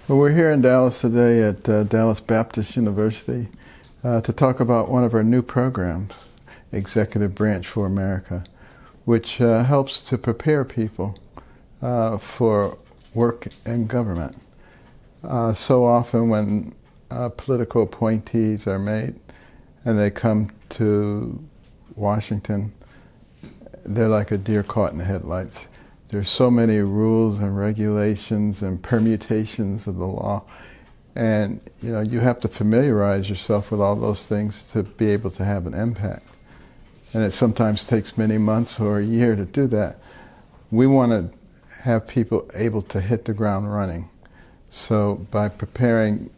Well, we're here in Dallas today at Dallas Baptist University to talk about one of our new programs, Executive Branch for America, which helps to prepare people for work in government. So often when political appointees are made and they come to Washington, they're like a deer caught in the headlights. There's so many rules and regulations and permutations of the law, and you have to familiarize yourself with all those things to be able to have an impact. And it sometimes takes many months or a year to do that. We want to have people able to hit the ground running. So by preparing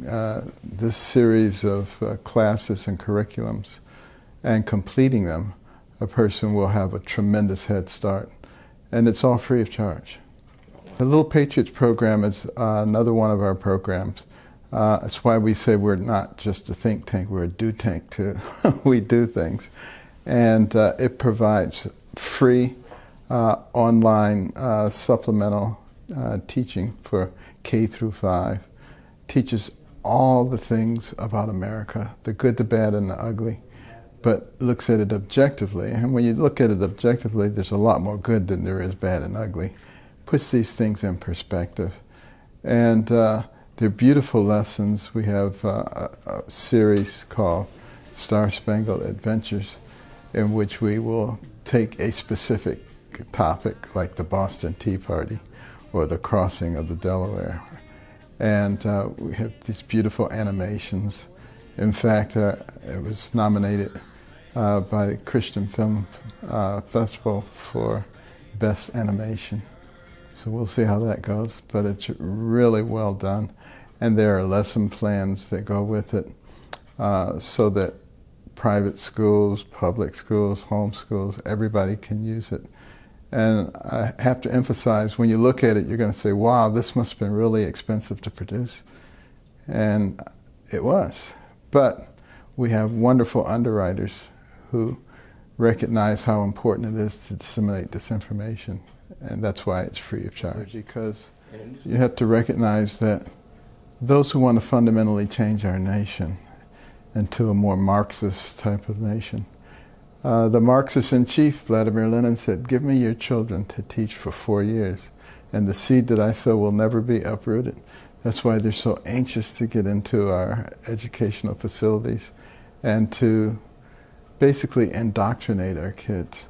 this series of classes and curriculums and completing them, a person will have a tremendous head start. And it's all free of charge. The Little Patriots program is another one of our programs. That's why we say we're not just a think tank, we're a do tank too. We do things. And it provides free online supplemental teaching for K through 5. Teaches all the things about America, the good, the bad, and the ugly, but looks at it objectively. And when you look at it objectively, there's a lot more good than there is bad and ugly. Puts these things in perspective. And they're beautiful lessons. We have a series called Star Spangled Adventures, in which we will take a specific topic like the Boston Tea Party or the crossing of the Delaware. And we have these beautiful animations. In fact, it was nominated by the Christian Film Festival for Best Animation. So we'll see how that goes, but it's really well done. And there are lesson plans that go with it so that private schools, public schools, home schools, everybody can use it. And I have to emphasize, when you look at it, you're going to say, wow, this must have been really expensive to produce. And it was. But we have wonderful underwriters who recognize how important it is to disseminate this information. And that's why it's free of charge. Because you have to recognize that those who want to fundamentally change our nation into a more Marxist type of nation, the Marxist-in-chief, Vladimir Lenin, said, give me your children to teach for 4 years, and the seed that I sow will never be uprooted. That's why they're so anxious to get into our educational facilities and to basically indoctrinate our kids.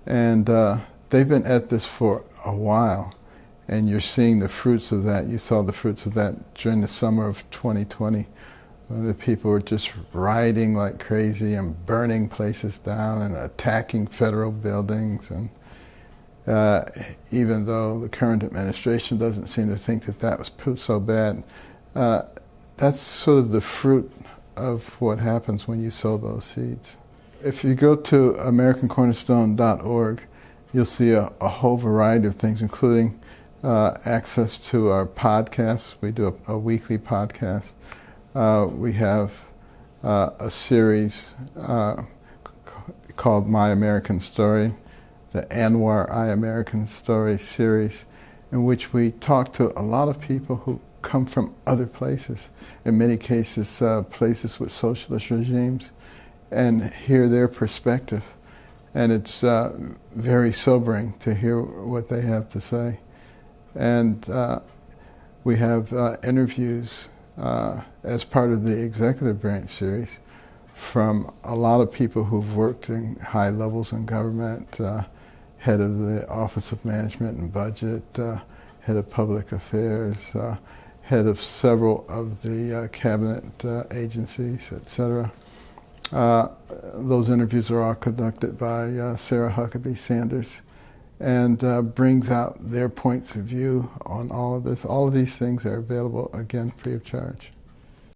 And they've been at this for a while, and you're seeing the fruits of that. You saw the fruits of that during the summer of 2020, when the people were just rioting like crazy and burning places down and attacking federal buildings. And even though the current administration doesn't seem to think that that was so bad, that's sort of the fruit of what happens when you sow those seeds. If you go to AmericanCornerstone.org, you'll see a whole variety of things, including access to our podcasts. We do a weekly podcast. We have a series called My American Story, the Anwar I American Story series, in which we talk to a lot of people who come from other places, in many cases places with socialist regimes, and hear their perspective. And it's very sobering to hear what they have to say. And we have interviews as part of the Executive Branch series from a lot of people who've worked in high levels in government, head of the Office of Management and Budget, head of Public Affairs, head of several of the cabinet agencies, etc. Those interviews are all conducted by Sarah Huckabee Sanders, and brings out their points of view on all of this. All of these things are available, again, free of charge.